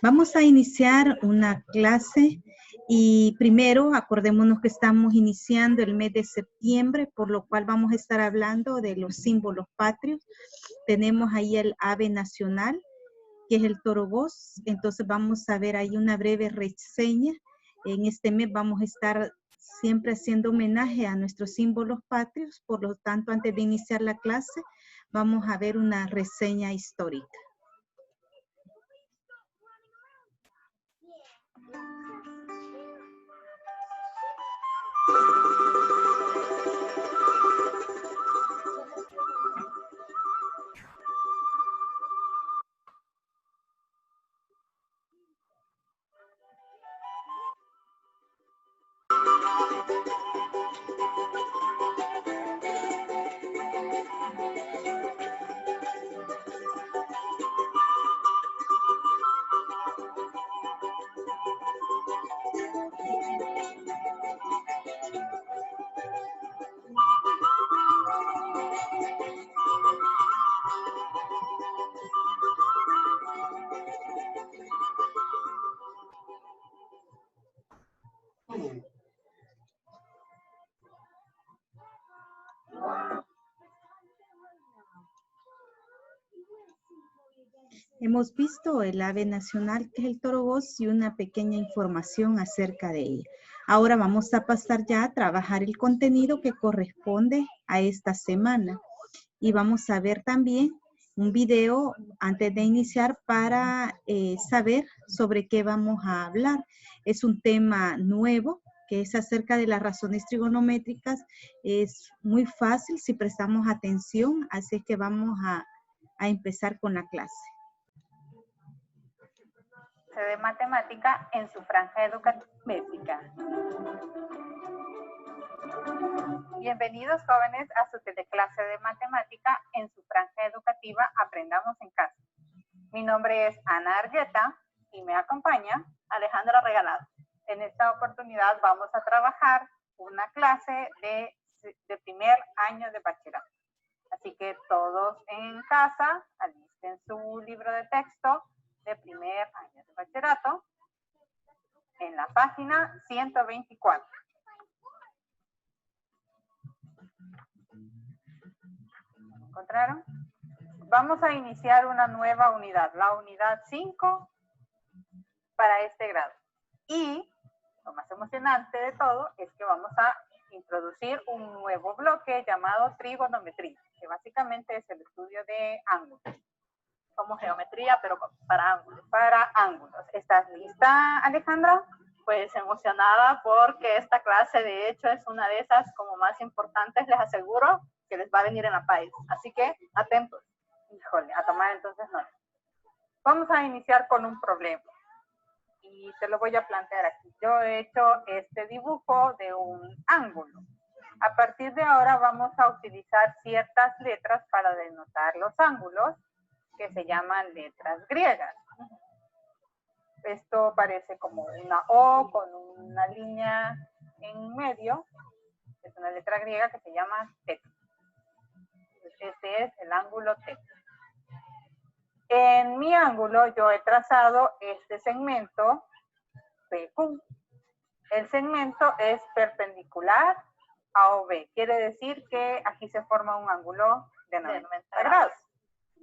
Vamos a iniciar una clase y primero acordémonos que estamos iniciando el mes de septiembre, por lo cual vamos a estar hablando de los símbolos patrios. Tenemos ahí el ave nacional, que es el toro voz. Entonces vamos a ver ahí una breve reseña. En este mes vamos a estar siempre haciendo homenaje a nuestros símbolos patrios. Por lo tanto, antes de iniciar la clase, vamos a ver una reseña histórica. Hemos visto el ave nacional, que es el toro voz, y una pequeña información acerca de ella. Ahora vamos a pasar ya a trabajar el contenido que corresponde a esta semana. Y vamos a ver también un video antes de iniciar para saber sobre qué vamos a hablar. Es un tema nuevo, que es acerca de las razones trigonométricas. Es muy fácil si prestamos atención, así es que vamos a empezar con la clase. De matemática en su franja educativa. Bienvenidos jóvenes a su teleclase de matemática en su franja educativa Aprendamos en Casa. Mi nombre es Ana Argueta y me acompaña Alejandra Regalado. En esta oportunidad vamos a trabajar una clase de primer año de bachillerato. Así que todos en casa alisten su libro de texto de primer año de bachillerato en la página 124. ¿Encontraron? Vamos a iniciar una nueva unidad, la unidad 5 para este grado. Y lo más emocionante de todo es que vamos a introducir un nuevo bloque llamado trigonometría, que básicamente es el estudio de ángulos. Como geometría, pero para ángulos. Para ángulos. ¿Estás lista, Alejandra? Pues emocionada porque esta clase de hecho es una de esas como más importantes, les aseguro que les va a venir en la país. Así que atentos. Híjole, a tomar entonces nota. Vamos a iniciar con un problema. Y te lo voy a plantear aquí. Yo he hecho este dibujo de un ángulo. A partir de ahora vamos a utilizar ciertas letras para denotar los ángulos, que se llaman letras griegas. Esto parece como una O con una línea en medio. Es una letra griega que se llama θ. Este es el ángulo θ. En mi ángulo yo he trazado este segmento PQ. El segmento es perpendicular a OB. Quiere decir que aquí se forma un ángulo de 90 grados.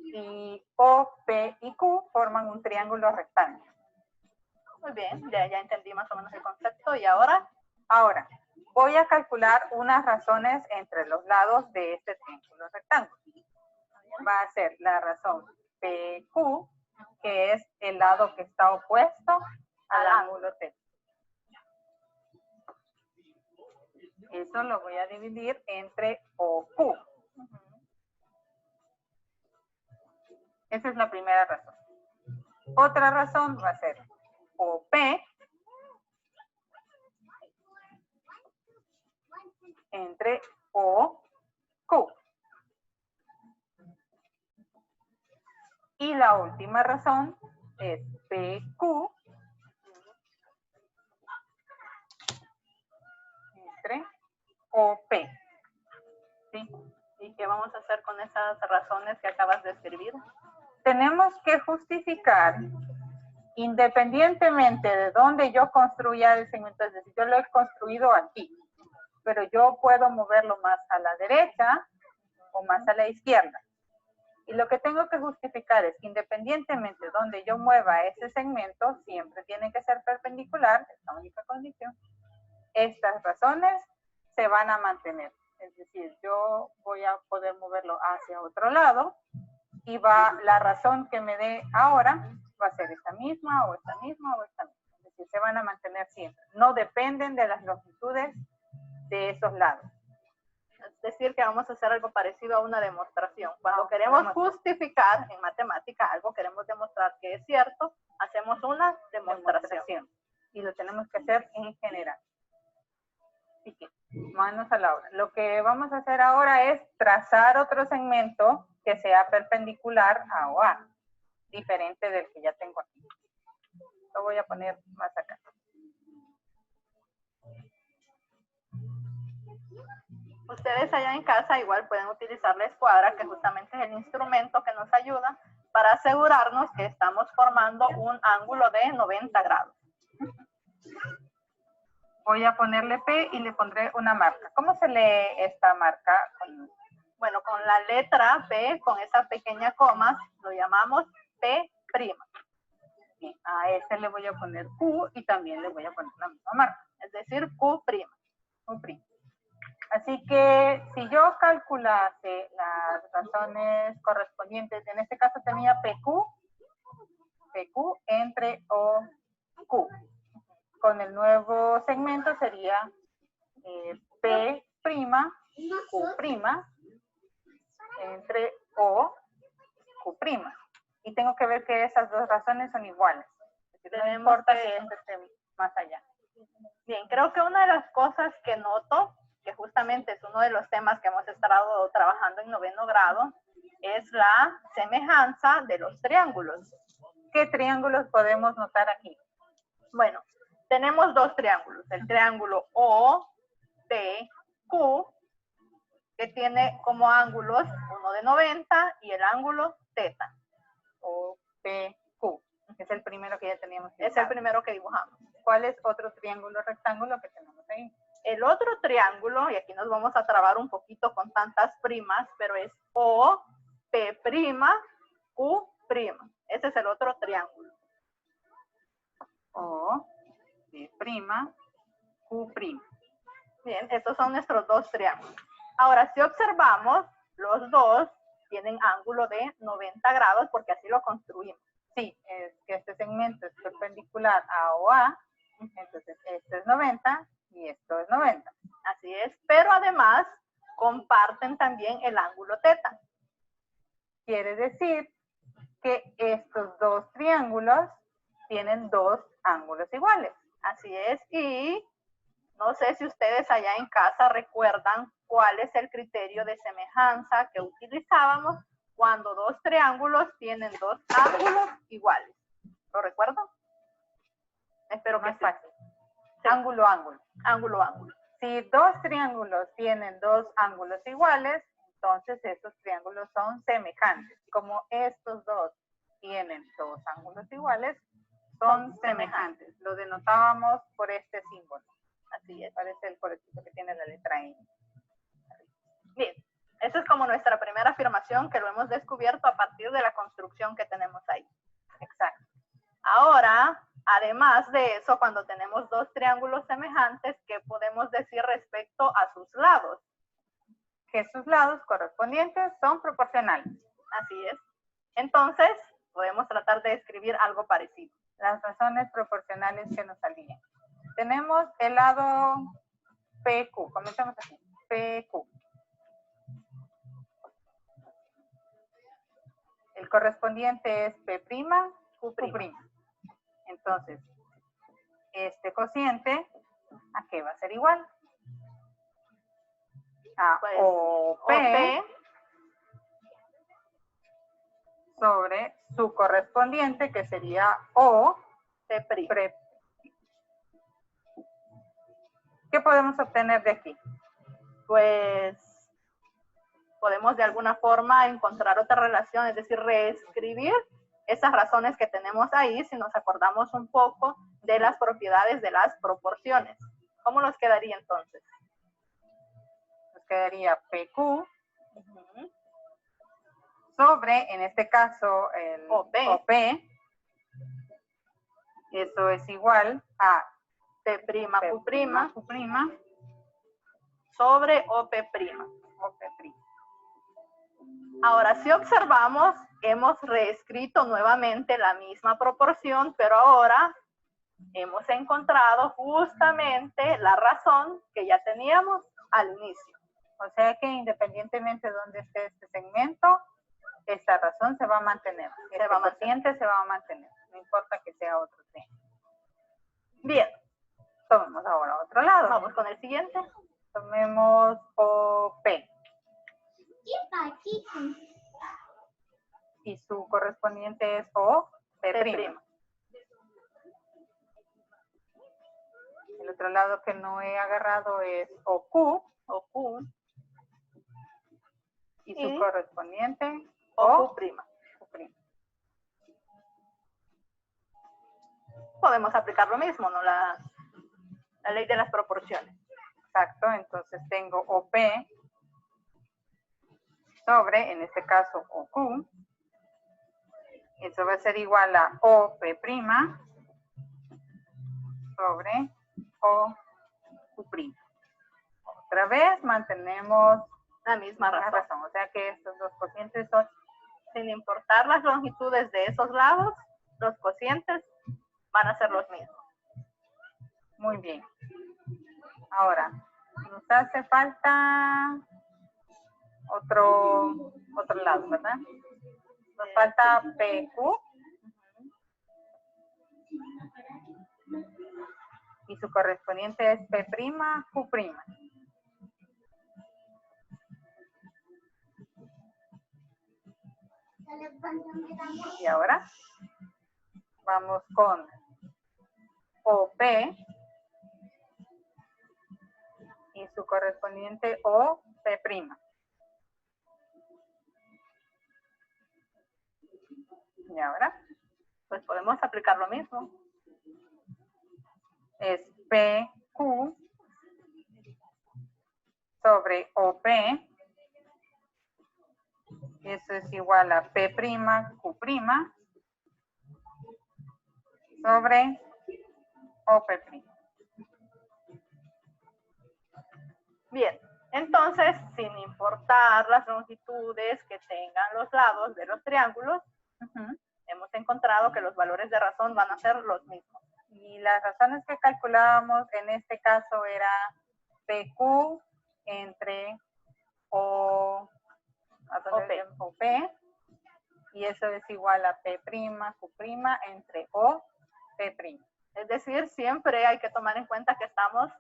Y O, P y Q forman un triángulo rectángulo. Muy bien, ya entendí más o menos el concepto. ¿Y ahora? Ahora, voy a calcular unas razones entre los lados de este triángulo rectángulo. Va a ser la razón PQ, que es el lado que está opuesto al ángulo θ. Eso lo voy a dividir entre OQ. Esa es la primera razón. Otra razón va a ser OP entre OQ. Y la última razón es PQ entre OP. Sí. ¿Y qué vamos a hacer con esas razones que acabas de escribir? Tenemos que justificar independientemente de dónde yo construya el segmento, es decir, yo lo he construido aquí, pero yo puedo moverlo más a la derecha o más a la izquierda. Y lo que tengo que justificar es que independientemente de donde yo mueva ese segmento, siempre tiene que ser perpendicular, es la única condición. Estas razones se van a mantener. Es decir, yo voy a poder moverlo hacia otro lado y la razón que me dé ahora va a ser esta misma o esta misma o esta misma. Es decir, se van a mantener siempre. No dependen de las longitudes de esos lados. Es decir, que vamos a hacer algo parecido a una demostración. Cuando queremos justificar en matemática algo, queremos demostrar que es cierto, hacemos una demostración. Y lo tenemos que hacer en general. Así que, manos a la obra. Lo que vamos a hacer ahora es trazar otro segmento que sea perpendicular a OA, diferente del que ya tengo aquí. Lo voy a poner más acá. Ustedes allá en casa igual pueden utilizar la escuadra, que justamente es el instrumento que nos ayuda para asegurarnos que estamos formando un ángulo de 90 grados. Voy a ponerle P y le pondré una marca. ¿Cómo se lee esta marca? Bueno, con la letra P, con esa pequeña coma, lo llamamos P'. Bien, a este le voy a poner Q y también le voy a poner la misma marca, es decir, Q'. Q'. Así que si yo calculase las razones correspondientes, en este caso tenía PQ entre OQ. Con el nuevo segmento sería P', Q' entre O, Q'. Y tengo que ver que esas dos razones son iguales. No importa que este esté más allá. Bien, creo que una de las cosas que noto, que justamente es uno de los temas que hemos estado trabajando en 9º grado, es la semejanza de los triángulos. ¿Qué triángulos podemos notar aquí? Bueno, tenemos dos triángulos, el triángulo OPQ, que tiene como ángulos uno de 90 y el ángulo θ. OPQ, es el primero que ya teníamos. Es el primero que dibujamos. ¿Cuál es otro triángulo rectángulo que tenemos ahí? El otro triángulo, y aquí nos vamos a trabar un poquito con tantas primas, pero es OP'Q'. Ese es el otro triángulo. Q'. Bien, estos son nuestros dos triángulos. Ahora, si observamos, los dos tienen ángulo de 90 grados porque así lo construimos. Sí, es que este segmento es perpendicular a OA, entonces esto es 90 y esto es 90. Así es, pero además comparten también el ángulo θ. Quiere decir que estos dos triángulos tienen dos ángulos iguales. Así es, y no sé si ustedes allá en casa recuerdan cuál es el criterio de semejanza que utilizábamos cuando dos triángulos tienen dos ángulos iguales. ¿Lo recuerdan? Espero que sí. Fácil. Sí. Ángulo, ángulo. Ángulo, ángulo. Si dos triángulos tienen dos ángulos iguales, entonces estos triángulos son semejantes. Como estos dos tienen dos ángulos iguales, son semejantes. Lo denotábamos por este símbolo. Así es. Parece el colorcito que tiene la letra N. Bien, esa es como nuestra primera afirmación que lo hemos descubierto a partir de la construcción que tenemos ahí. Exacto. Ahora, además de eso, cuando tenemos dos triángulos semejantes, ¿qué podemos decir respecto a sus lados? Que sus lados correspondientes son proporcionales. Así es. Entonces, podemos tratar de escribir algo parecido. Las razones proporcionales que nos salían. Tenemos el lado PQ. Comencemos así. PQ. El correspondiente es P', Q'. Entonces, este cociente, ¿a qué va a ser igual? A pues, OP sobre su correspondiente, que sería O P'. ¿Qué podemos obtener de aquí? Pues podemos de alguna forma encontrar otra relación, es decir, reescribir esas razones que tenemos ahí si nos acordamos un poco de las propiedades de las proporciones. ¿Cómo nos quedaría entonces? Nos quedaría PQ sobre, en este caso, el OP. Eso es igual a P', Q', Q', sobre OP'. Ahora, si observamos, hemos reescrito nuevamente la misma proporción, pero ahora hemos encontrado justamente la razón que ya teníamos al inicio. O sea que independientemente de dónde esté este segmento, esta razón se va a mantener. Este cociente se va a mantener. No importa que sea otro tema. Bien. Tomemos ahora otro lado. Vamos con el siguiente. Tomemos OP. Y su correspondiente es OP'. El otro lado que no he agarrado es OQ. Y su correspondiente OQ'. Podemos aplicar lo mismo, ¿no? La ley de las proporciones. Exacto, entonces tengo OP sobre, en este caso, OQ. Eso va a ser igual a OP' sobre OQ'. Otra vez mantenemos la misma razón. O sea que estos dos cocientes son, sin importar las longitudes de esos lados, los cocientes van a ser los mismos. Muy bien. Ahora, nos hace falta otro lado, ¿verdad? Nos falta PQ. Y su correspondiente es P', Q'. Y ahora vamos con OP y su correspondiente OP'. Y ahora, pues podemos aplicar lo mismo. Es PQ sobre OP. Eso es igual a P', Q' sobre OP'. Bien, entonces, sin importar las longitudes que tengan los lados de los triángulos, hemos encontrado que los valores de razón van a ser los mismos. Y las razones que calculábamos en este caso era PQ entre OP, y eso es igual a P', Q' entre OP'. Es decir, siempre hay que tomar en cuenta que estamos,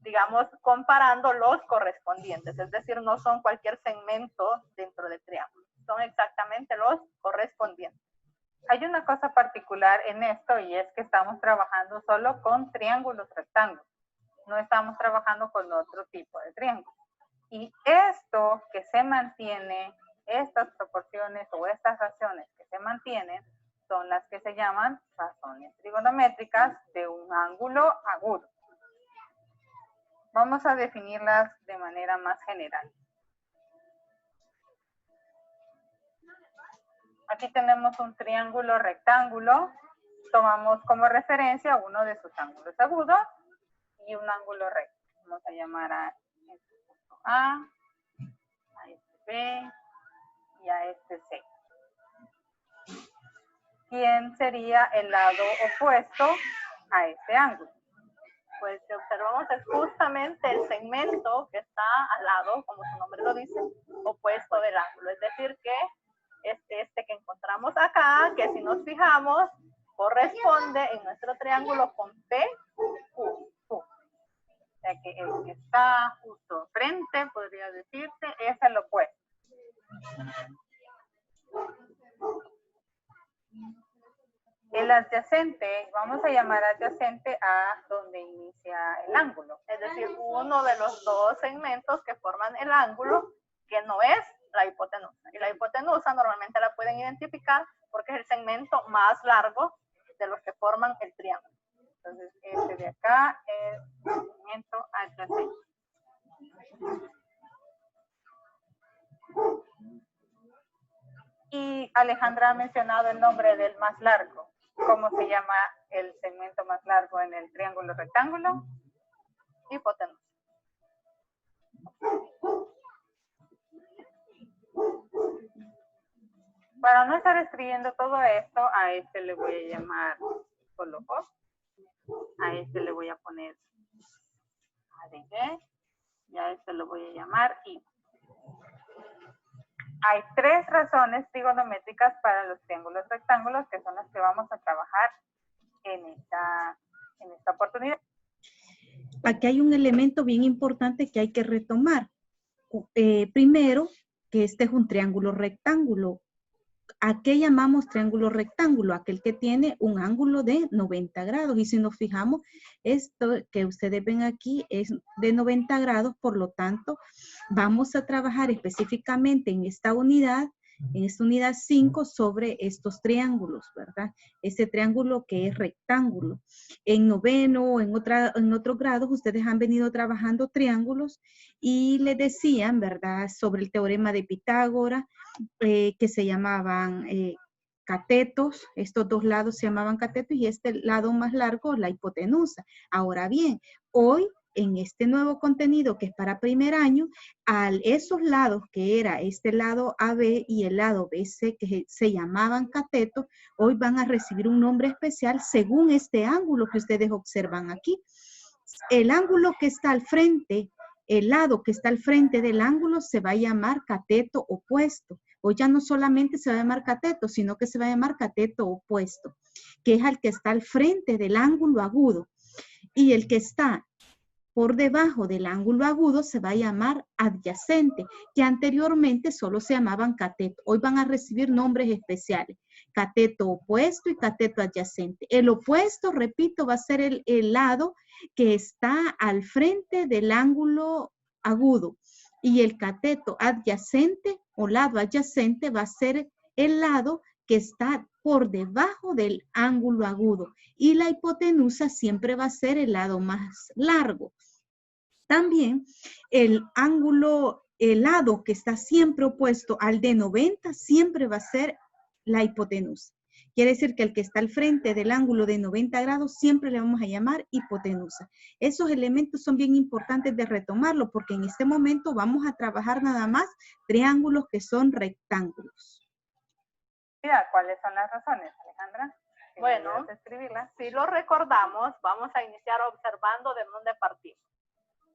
digamos, comparando los correspondientes, es decir, no son cualquier segmento dentro del triángulo, son exactamente los correspondientes. Hay una cosa particular en esto y es que estamos trabajando solo con triángulos rectángulos, no estamos trabajando con otro tipo de triángulo. Y esto que se mantiene, estas proporciones o estas razones que se mantienen, son las que se llaman razones trigonométricas de un ángulo agudo. Vamos a definirlas de manera más general. Aquí tenemos un triángulo rectángulo. Tomamos como referencia uno de sus ángulos agudos y un ángulo recto. Vamos a llamar a este punto A este B y a este C. ¿Quién sería el lado opuesto a este ángulo? Pues si observamos es justamente el segmento que está al lado, como su nombre lo dice, opuesto del ángulo. Es decir que este que encontramos acá, que si nos fijamos, corresponde en nuestro triángulo con PQ. O sea que el que está justo frente, podría decirse, es el opuesto. El adyacente, vamos a llamar adyacente a donde inicia el ángulo. Es decir, uno de los dos segmentos que forman el ángulo, que no es la hipotenusa. Y la hipotenusa normalmente la pueden identificar porque es el segmento más largo de los que forman el triángulo. Entonces, este de acá es el segmento adyacente. Y Alejandra ha mencionado el nombre del más largo. ¿Cómo se llama el segmento más largo en el triángulo rectángulo? Hipotenusa. Para no estar escribiendo todo esto, a este le voy a llamar solo O. A este le voy a poner ADG. Y a este lo voy a llamar I. Hay 3 razones trigonométricas para los triángulos rectángulos que son las que vamos a trabajar en esta oportunidad. Aquí hay un elemento bien importante que hay que retomar. Primero, que este es un triángulo rectángulo. ¿A qué llamamos triángulo rectángulo? Aquel que tiene un ángulo de 90 grados. Y si nos fijamos, esto que ustedes ven aquí es de 90 grados, por lo tanto, vamos a trabajar específicamente en esta unidad 5 sobre estos triángulos, ¿verdad? Este triángulo que es rectángulo. En noveno, en otros grados, ustedes han venido trabajando triángulos y les decían, ¿verdad? Sobre el teorema de Pitágoras, que se llamaban catetos. Estos dos lados se llamaban catetos y este lado más largo, la hipotenusa. Ahora bien, hoy en este nuevo contenido que es para primer año, esos lados que era este lado AB y el lado BC que se llamaban catetos, hoy van a recibir un nombre especial según este ángulo que ustedes observan aquí. El ángulo que está al frente, el lado que está al frente del ángulo se va a llamar cateto opuesto. O ya no solamente se va a llamar cateto, sino que se va a llamar cateto opuesto, que es el que está al frente del ángulo agudo. Y el que está por debajo del ángulo agudo se va a llamar adyacente, que anteriormente solo se llamaban cateto. Hoy van a recibir nombres especiales, cateto opuesto y cateto adyacente. El opuesto, repito, va a ser el lado que está al frente del ángulo agudo. Y el cateto adyacente o lado adyacente va a ser el lado que está por debajo del ángulo agudo. Y la hipotenusa siempre va a ser el lado más largo. También el lado que está siempre opuesto al de 90 siempre va a ser la hipotenusa. Quiere decir que el que está al frente del ángulo de 90 grados siempre le vamos a llamar hipotenusa. Esos elementos son bien importantes de retomarlo porque en este momento vamos a trabajar nada más triángulos que son rectángulos. ¿Cuáles son las razones, Alejandra? Bueno, si lo recordamos, vamos a iniciar observando de dónde partimos.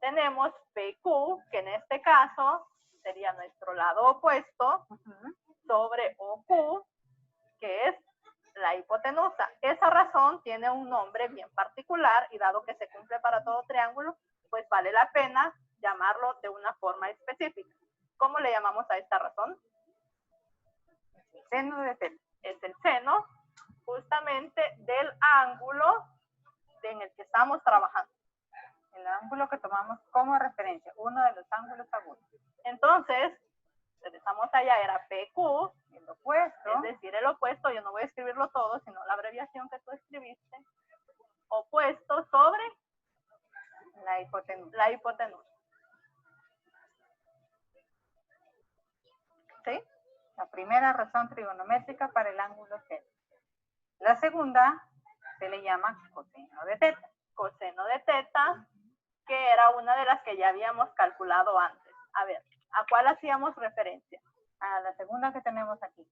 Tenemos PQ, que en este caso sería nuestro lado opuesto, sobre OQ, que es la hipotenusa. Esa razón tiene un nombre bien particular y dado que se cumple para todo triángulo, pues vale la pena llamarlo de una forma específica. ¿Cómo le llamamos a esta razón? El seno de teta. Es el seno justamente del ángulo en el que estamos trabajando. El ángulo que tomamos como referencia, uno de los ángulos agudos. Entonces, regresamos allá, era PQ, el opuesto. Es decir, el opuesto, yo no voy a escribirlo todo, sino la abreviación que tú escribiste. Opuesto sobre la hipotenusa. La hipotenusa. ¿Sí? La primera razón trigonométrica para el ángulo seno. La segunda se le llama coseno de teta. Coseno de teta, que era una de las que ya habíamos calculado antes. A ver, ¿a cuál hacíamos referencia? A la segunda que tenemos aquí.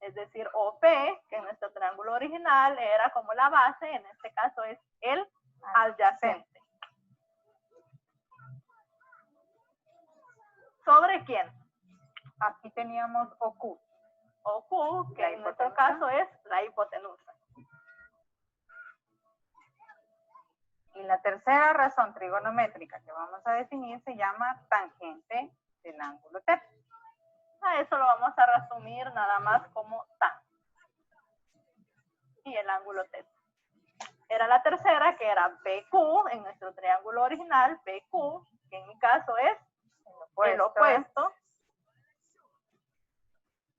Es decir, OP, que en nuestro triángulo original era como la base, en este caso es el adyacente. ¿Sobre quién? Aquí teníamos OQ. OQ, que en nuestro caso es la hipotenusa. Y la tercera razón trigonométrica que vamos a definir se llama tangente del ángulo θ. A eso lo vamos a resumir nada más como tan. Y el ángulo θ. Era la tercera, que era PQ, en nuestro triángulo original, PQ, que en mi caso es el opuesto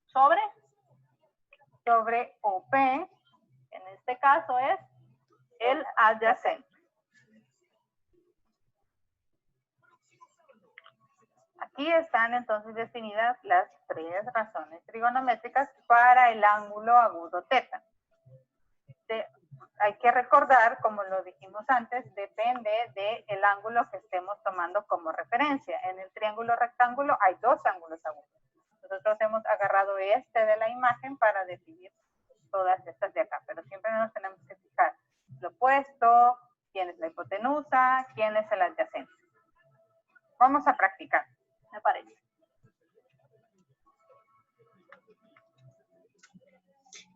sobre sobre OP, en este caso es el adyacente. Aquí están entonces definidas las tres razones trigonométricas para el ángulo agudo teta. Hay que recordar, como lo dijimos antes, depende del ángulo que estemos tomando como referencia. En el triángulo rectángulo hay dos ángulos agudos. Nosotros hemos agarrado este de la imagen para definir todas estas de acá, pero siempre nos tenemos que fijar lo opuesto, quién es la hipotenusa, quién es el adyacente. Vamos a practicar, me parece.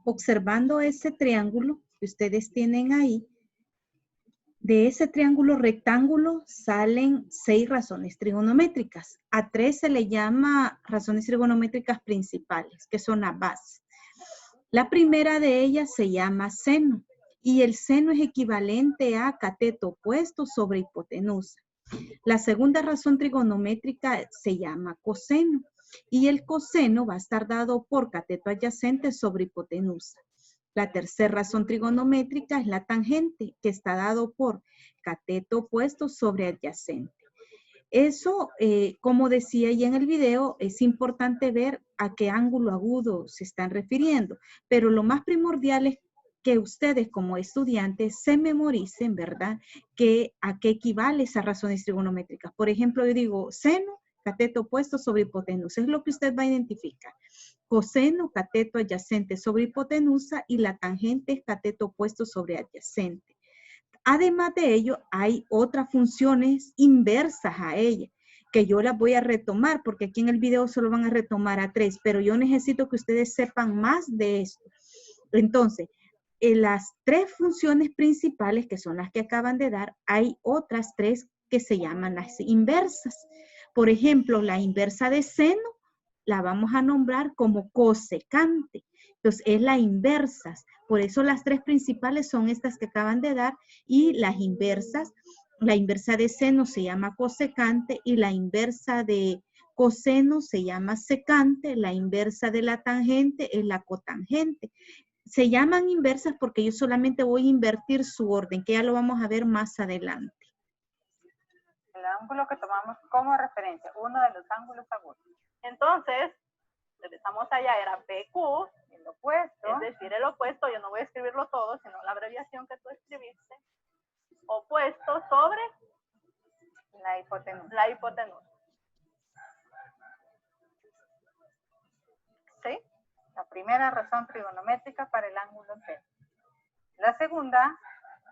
Observando ese triángulo que ustedes tienen ahí, de ese triángulo rectángulo salen 6 razones trigonométricas. A 3 se le llama razones trigonométricas principales, que son las bases. La primera de ellas se llama seno, y el seno es equivalente a cateto opuesto sobre hipotenusa. La segunda razón trigonométrica se llama coseno, y el coseno va a estar dado por cateto adyacente sobre hipotenusa. La tercera razón trigonométrica es la tangente, que está dado por cateto opuesto sobre adyacente. Eso, como decía ya en el video, es importante ver a qué ángulo agudo se están refiriendo, pero lo más primordial es que ustedes como estudiantes se memoricen, ¿verdad? Que a qué equivale esas razones trigonométricas. Por ejemplo, yo digo seno, cateto opuesto sobre hipotenusa, es lo que usted va a identificar. Coseno, cateto adyacente sobre hipotenusa, y la tangente es cateto opuesto sobre adyacente. Además de ello, hay otras funciones inversas a ella, que yo las voy a retomar, porque aquí en el video solo van a retomar a 3, pero yo necesito que ustedes sepan más de esto. Entonces, en las 3 funciones principales, que son las que acaban de dar, hay otras 3 que se llaman las inversas. Por ejemplo, la inversa de seno la vamos a nombrar como cosecante. Entonces, es la inversa. Por eso las 3 principales son estas que acaban de dar, y las inversas, la inversa de seno se llama cosecante, y la inversa de coseno se llama secante, la inversa de la tangente es la cotangente. Se llaman inversas porque yo solamente voy a invertir su orden, que ya lo vamos a ver más adelante. El ángulo que tomamos como referencia, uno de los ángulos agudos. Entonces, regresamos allá, era PQ, El opuesto. es decir, el opuesto, yo no voy a escribirlo todo, sino la abreviación que tú escribiste. Opuesto sobre La hipotenusa. la hipotenusa. ¿Sí? La primera razón trigonométrica para el ángulo teta. La segunda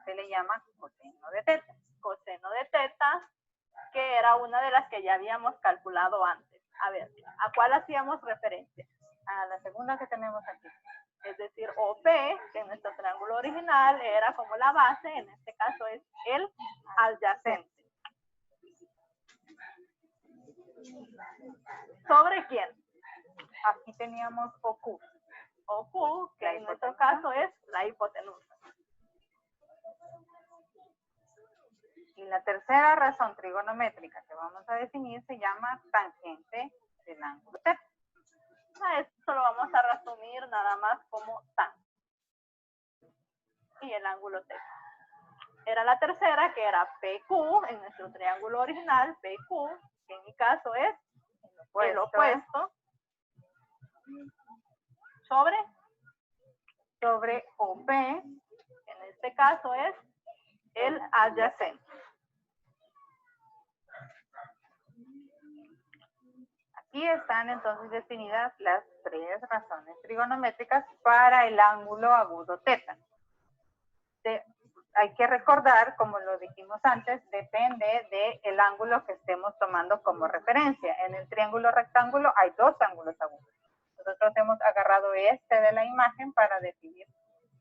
se le llama coseno de teta. Coseno de teta, que era una de las que ya habíamos calculado antes. A ver, ¿a cuál hacíamos referencia? A la segunda que tenemos aquí. Es decir, OP, que en nuestro triángulo original era como la base, en este caso es el adyacente. ¿Sobre quién? Aquí teníamos OQ. OQ, que La en nuestro hipotenusa. caso es la hipotenusa. Y la tercera razón trigonométrica que vamos a definir se llama tangente del ángulo teta. A esto lo vamos a resumir nada más como tan. Y el ángulo teta. Era la tercera, que era PQ, en nuestro triángulo original, PQ, que en mi caso es el opuesto, sobre OP, en este caso es el adyacente. Aquí están entonces definidas las 3 razones trigonométricas para el ángulo agudo teta. Hay que recordar, como lo dijimos antes, depende del ángulo que estemos tomando como referencia. En el triángulo rectángulo hay 2 ángulos agudos. Nosotros hemos agarrado este de la imagen para definir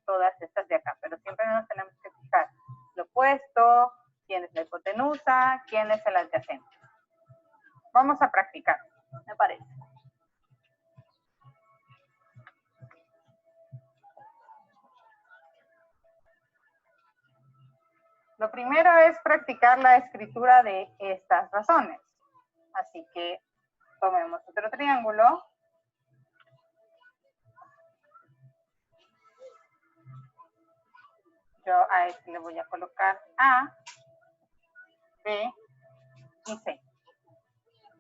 todas estas de acá, pero siempre nos tenemos que fijar lo opuesto, quién es la hipotenusa, quién es el adyacente. Vamos a practicar, me parece. Lo primero es practicar la escritura de estas razones. Así que tomemos otro triángulo. Yo a este le voy a colocar A, B y C.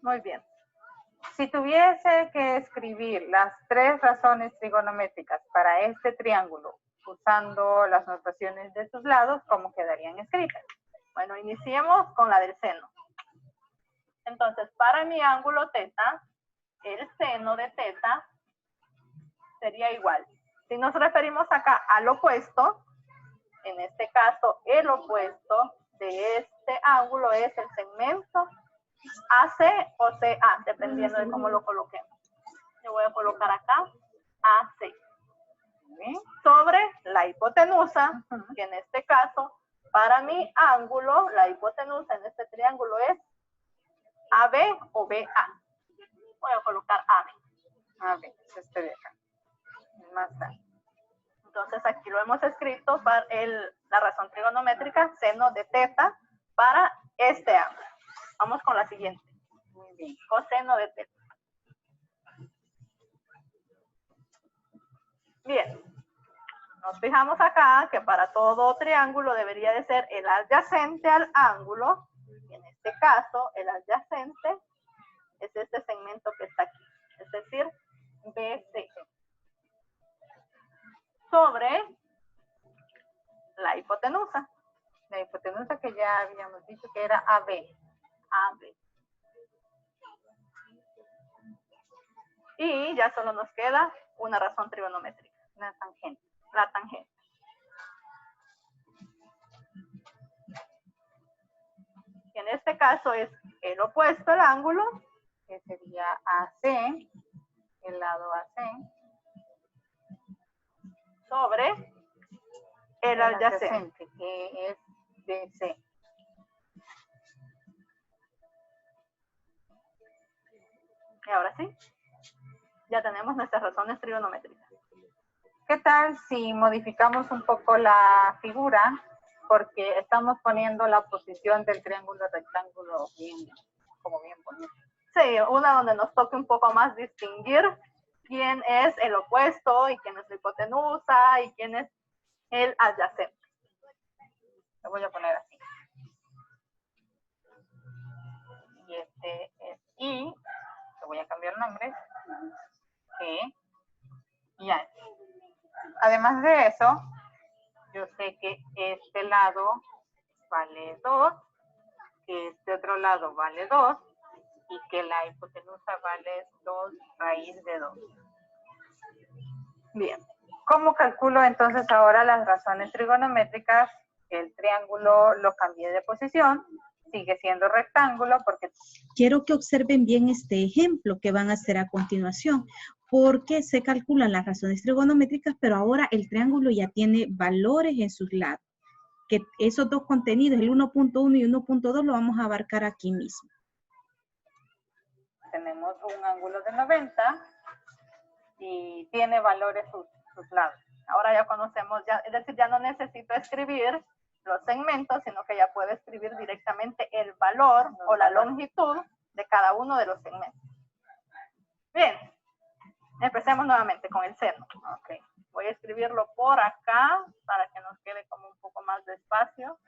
Muy bien. Si tuviese que escribir las 3 razones trigonométricas para este triángulo usando las notaciones de sus lados, ¿cómo quedarían escritas? Bueno, iniciemos con la del seno. Entonces, para mi ángulo teta, el seno de teta sería igual. Si nos referimos acá al opuesto, en este caso, el opuesto de este ángulo es el segmento AC o CA, dependiendo de cómo lo coloquemos. Yo voy a colocar acá AC. Sobre la hipotenusa, que en este caso, para mi ángulo, la hipotenusa en este triángulo es AB o BA. Voy a colocar AB. AB, este de acá. Más tarde. Entonces aquí lo hemos escrito para la razón trigonométrica, seno de teta, para este ángulo. Vamos con la siguiente. Muy bien. Coseno de teta. Bien. Nos fijamos acá que para todo triángulo debería de ser el adyacente al ángulo. Y en este caso, el adyacente es este segmento que está aquí. Es decir, BC. Sobre la hipotenusa. La hipotenusa que ya habíamos dicho que era AB. AB. Y ya solo nos queda una razón trigonométrica. La tangente. La tangente. Y en este caso es el opuesto al ángulo, Que sería AC. El lado AC. sobre el adyacente. Que es DC. Y ahora sí, ya tenemos nuestras razones trigonométricas. ¿Qué tal si modificamos un poco la figura? Porque estamos poniendo la posición del triángulo rectángulo como bien bonito. Sí, una donde nos toque un poco más distinguir quién es el opuesto y quién es la hipotenusa y quién es el adyacente. Lo voy a poner así. Y este es I. Le voy a cambiar el nombre. G. Y A. Además de eso, yo sé que este lado vale 2, que este otro lado vale 2 y que la hipotenusa vale 2 raíz de 2. Bien. ¿Cómo calculo entonces ahora las razones trigonométricas? El triángulo lo cambié de posición, sigue siendo rectángulo porque... Quiero que observen bien este ejemplo que van a hacer a continuación, porque se calculan las razones trigonométricas, pero ahora el triángulo ya tiene valores en sus lados. Que esos dos contenidos, el 1.1 y 1.2, lo vamos a abarcar aquí mismo. Tenemos un ángulo de 90 y tiene valores sus lados. Ahora ya conocemos, es decir, ya no necesito escribir los segmentos, sino que ya puedo escribir directamente el valor o la longitud de cada uno de los segmentos. Bien, empecemos nuevamente con el seno. Okay. Voy a escribirlo por acá para que nos quede como un poco más de espacio.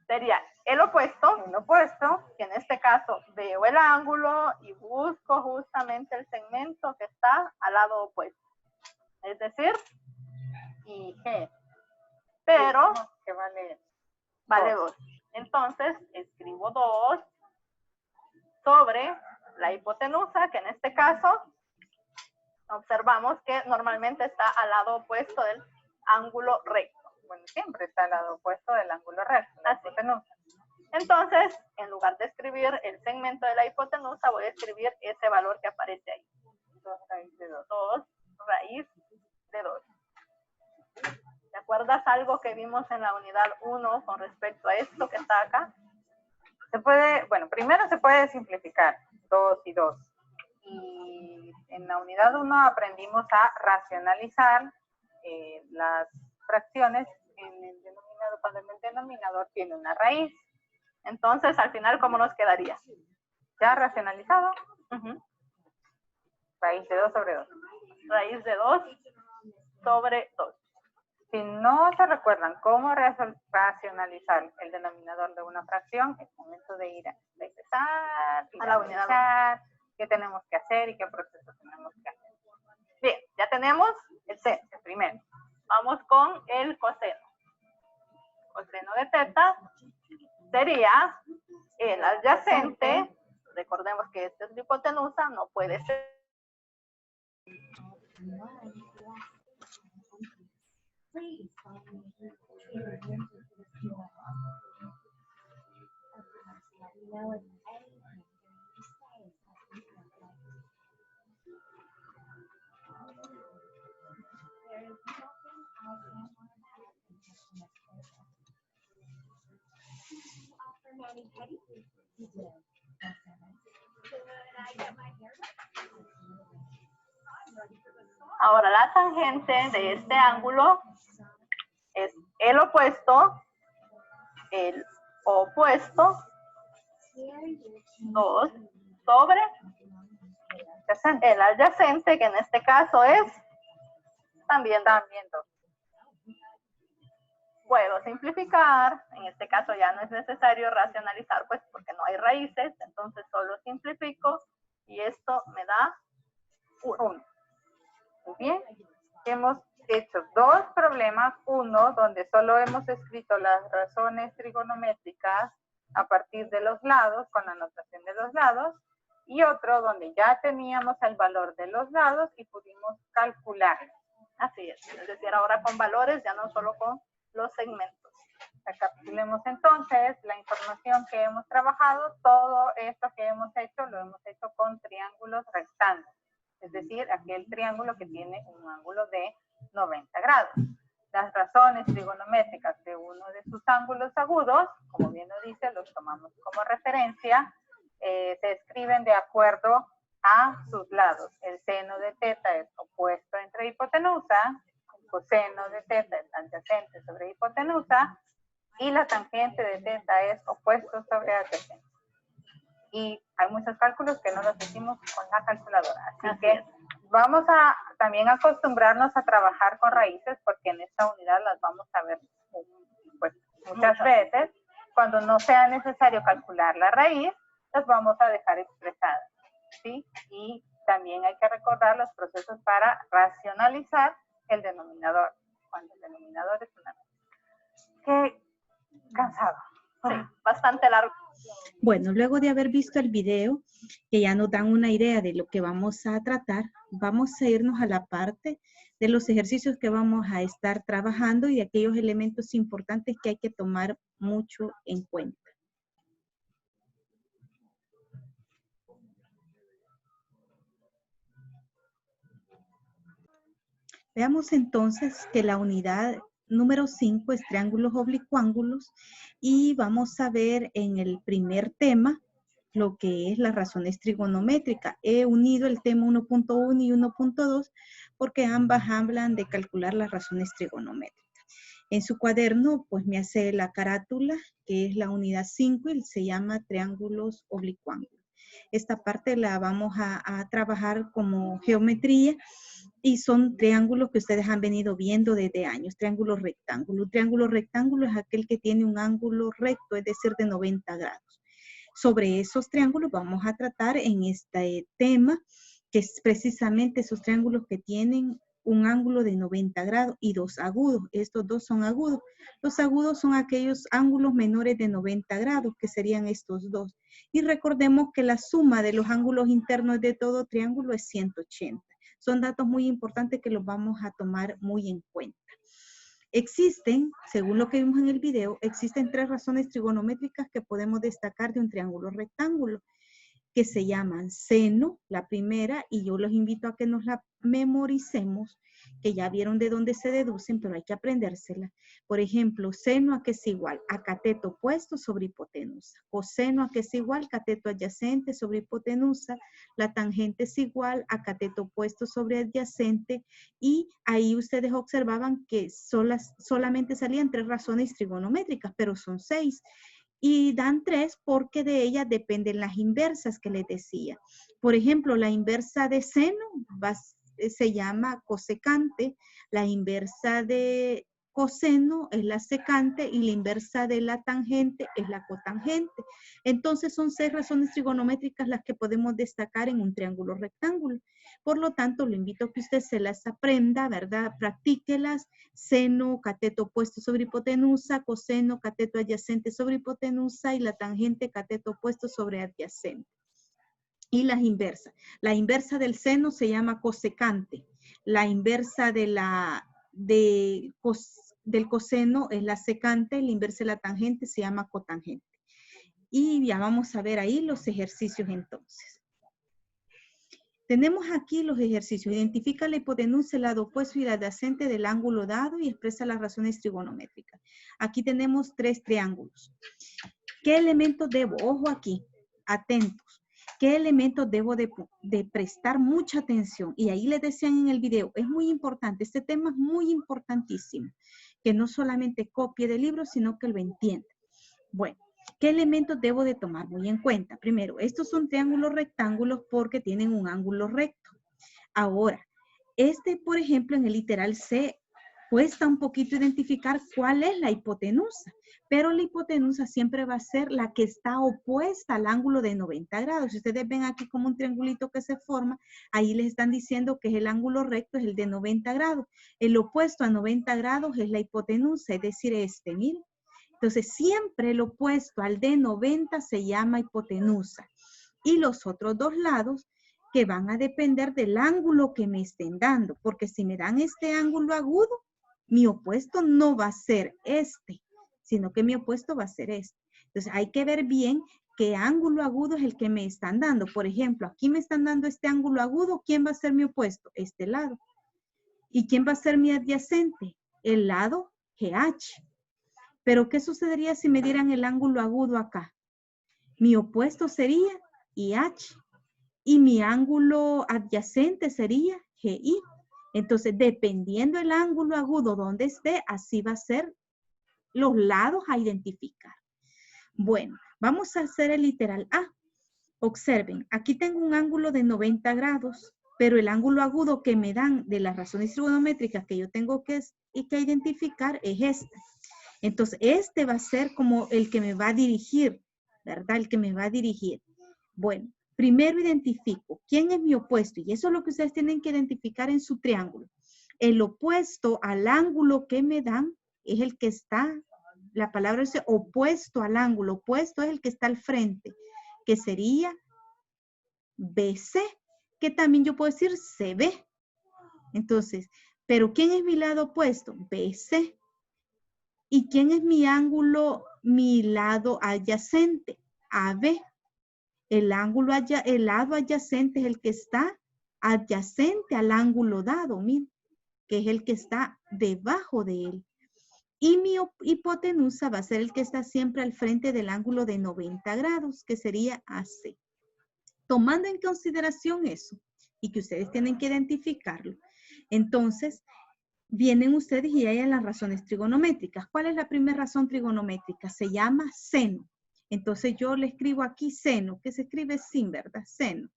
Sería el opuesto, que en este caso veo el ángulo y busco justamente el segmento que está al lado opuesto. Es decir, IG. Pero que vale 2. Entonces, escribo 2 sobre la hipotenusa, que en este caso observamos que normalmente está al lado opuesto del ángulo recto. Bueno, siempre está al lado opuesto del ángulo recto, la hipotenusa. Entonces, en lugar de escribir el segmento de la hipotenusa, voy a escribir ese valor que aparece ahí. 2 raíz de 2. 2 raíz de 2. ¿Te acuerdas algo que vimos en la unidad 1 con respecto a esto que está acá? Se puede, bueno, primero se puede simplificar 2 y 2. Y en la unidad 1 aprendimos a racionalizar las fracciones en el denominador, cuando el denominador tiene una raíz. Entonces, al final, ¿cómo nos quedaría? Ya racionalizado. Raíz de 2 sobre 2. Raíz de 2 sobre 2. Si no se recuerdan cómo racionalizar el denominador de una fracción, es momento de ir a empezar, A la unidad. analizar qué tenemos que hacer y qué proceso tenemos que hacer. Bien, ya tenemos el seno. El primero. Vamos con el coseno. Coseno de teta sería el adyacente. Recordemos que esta es la hipotenusa, no puede ser. Ahora la tangente de este ángulo es el opuesto 2 sobre el adyacente, que en este caso es también 2. Puedo simplificar, en este caso ya no es necesario racionalizar, pues porque no hay raíces, entonces solo simplifico y esto me da 1. Muy bien. Hemos hecho 2 problemas. Uno donde solo hemos escrito las razones trigonométricas a partir de los lados, con la notación de los lados. Y otro donde ya teníamos el valor de los lados y pudimos calcular. Así es decir, ahora con valores, ya no solo con los segmentos. Recapitulemos entonces la información que hemos trabajado. Todo esto que hemos hecho, lo hemos hecho con triángulos rectángulos. Es decir, aquel triángulo que tiene un ángulo de 90 grados. Las razones trigonométricas de uno de sus ángulos agudos, como bien lo dice, los tomamos como referencia, se escriben de acuerdo a sus lados. El seno de teta es opuesto entre hipotenusa, el coseno de teta es adyacente sobre hipotenusa, y la tangente de teta es opuesto sobre adyacente. Y hay muchos cálculos que no los hicimos con la calculadora. Así que vamos a también acostumbrarnos a trabajar con raíces, porque en esta unidad las vamos a ver pues, muchas veces. Cuando no sea necesario calcular la raíz, las vamos a dejar expresadas, ¿sí? Y también hay que recordar los procesos para racionalizar el denominador, cuando el denominador es una. Qué cansado. Sí, bastante largo. Bueno, luego de haber visto el video, que ya nos dan una idea de lo que vamos a tratar, vamos a irnos a la parte de los ejercicios que vamos a estar trabajando y de aquellos elementos importantes que hay que tomar mucho en cuenta. Veamos entonces que la unidad número 5 es triángulos oblicuángulos y vamos a ver en el primer tema lo que es las razones trigonométricas. He unido el tema 1.1 y 1.2 porque ambas hablan de calcular las razones trigonométricas. En su cuaderno pues me hace la carátula que es la unidad 5 y se llama triángulos oblicuángulos. Esta parte la vamos a trabajar como geometría. Y son triángulos que ustedes han venido viendo desde años, triángulos rectángulos. Un triángulo rectángulo es aquel que tiene un ángulo recto, es decir, de 90 grados. Sobre esos triángulos vamos a tratar en este tema, que es precisamente esos triángulos que tienen un ángulo de 90 grados y 2 agudos. Estos 2 son agudos. Los agudos son aquellos ángulos menores de 90 grados, que serían estos 2. Y recordemos que la suma de los ángulos internos de todo triángulo es 180. Son datos muy importantes que los vamos a tomar muy en cuenta. Existen, según lo que vimos en el video, existen 3 razones trigonométricas que podemos destacar de un triángulo rectángulo, que se llaman seno, la primera, y yo los invito a que nos la memoricemos, que ya vieron de dónde se deducen, pero hay que aprendérsela. Por ejemplo, seno a que es igual a cateto opuesto sobre hipotenusa. Coseno a que es igual cateto adyacente sobre hipotenusa. La tangente es igual a cateto opuesto sobre adyacente. Y ahí ustedes observaban que solamente salían 3 razones trigonométricas, pero son 6. Y dan 3 porque de ellas dependen las inversas que les decía. Por ejemplo, la inversa de seno se llama cosecante, la inversa de coseno es la secante y la inversa de la tangente es la cotangente. Entonces son 6 razones trigonométricas las que podemos destacar en un triángulo rectángulo. Por lo tanto, lo invito a que usted se las aprenda, ¿verdad? Practíquelas. Seno, cateto opuesto sobre hipotenusa, coseno, cateto adyacente sobre hipotenusa y la tangente, cateto opuesto sobre adyacente. Y las inversas. La inversa del seno se llama cosecante. La inversa del coseno es la secante. La inversa de la tangente se llama cotangente. Y ya vamos a ver ahí los ejercicios entonces. Tenemos aquí los ejercicios. Identifica la hipotenusa, el lado opuesto y el adyacente del ángulo dado y expresa las razones trigonométricas. Aquí tenemos 3 triángulos. ¿Qué elementos debo? Ojo aquí, atentos. ¿Qué elementos debo de prestar mucha atención? Y ahí les decían en el video, es muy importante, este tema es muy importantísimo, que no solamente copie del libro, sino que lo entienda. Bueno, ¿qué elementos debo de tomar muy en cuenta? Primero, estos son triángulos rectángulos porque tienen un ángulo recto. Ahora, por ejemplo, en el literal C, cuesta un poquito identificar cuál es la hipotenusa, pero la hipotenusa siempre va a ser la que está opuesta al ángulo de 90 grados. Si ustedes ven aquí como un triangulito que se forma, ahí les están diciendo que es el ángulo recto, es el de 90 grados. El opuesto a 90 grados es la hipotenusa, es decir, miren. Entonces, siempre el opuesto al de 90 se llama hipotenusa. Y los otros 2 lados que van a depender del ángulo que me estén dando, porque si me dan este ángulo agudo, mi opuesto no va a ser sino que mi opuesto va a ser este. Entonces hay que ver bien qué ángulo agudo es el que me están dando. Por ejemplo, aquí me están dando este ángulo agudo, ¿quién va a ser mi opuesto? Este lado. ¿Y quién va a ser mi adyacente? El lado GH. Pero ¿qué sucedería si me dieran el ángulo agudo acá? Mi opuesto sería IH. Y mi ángulo adyacente sería GI. Entonces, dependiendo del ángulo agudo donde esté, así va a ser los lados a identificar. Bueno, vamos a hacer el literal A. Observen, aquí tengo un ángulo de 90 grados, pero el ángulo agudo que me dan de las razones trigonométricas que yo tengo que identificar es este. Entonces, este va a ser como el que me va a dirigir, ¿verdad? El que me va a dirigir. Bueno. Primero identifico quién es mi opuesto y eso es lo que ustedes tienen que identificar en su triángulo. El opuesto al ángulo que me dan es el que está, la palabra dice opuesto al ángulo, opuesto es el que está al frente, que sería BC, que también yo puedo decir CB. Entonces, ¿pero quién es mi lado opuesto? BC. ¿Y quién es mi ángulo, mi lado adyacente? AB. El lado adyacente es el que está adyacente al ángulo dado, miren, que es el que está debajo de él. Y mi hipotenusa va a ser el que está siempre al frente del ángulo de 90 grados, que sería AC. Tomando en consideración eso, y que ustedes tienen que identificarlo, entonces vienen ustedes y hay las razones trigonométricas. ¿Cuál es la primera razón trigonométrica? Se llama seno. Entonces yo le escribo aquí seno, que se escribe sin, ¿verdad? Seno.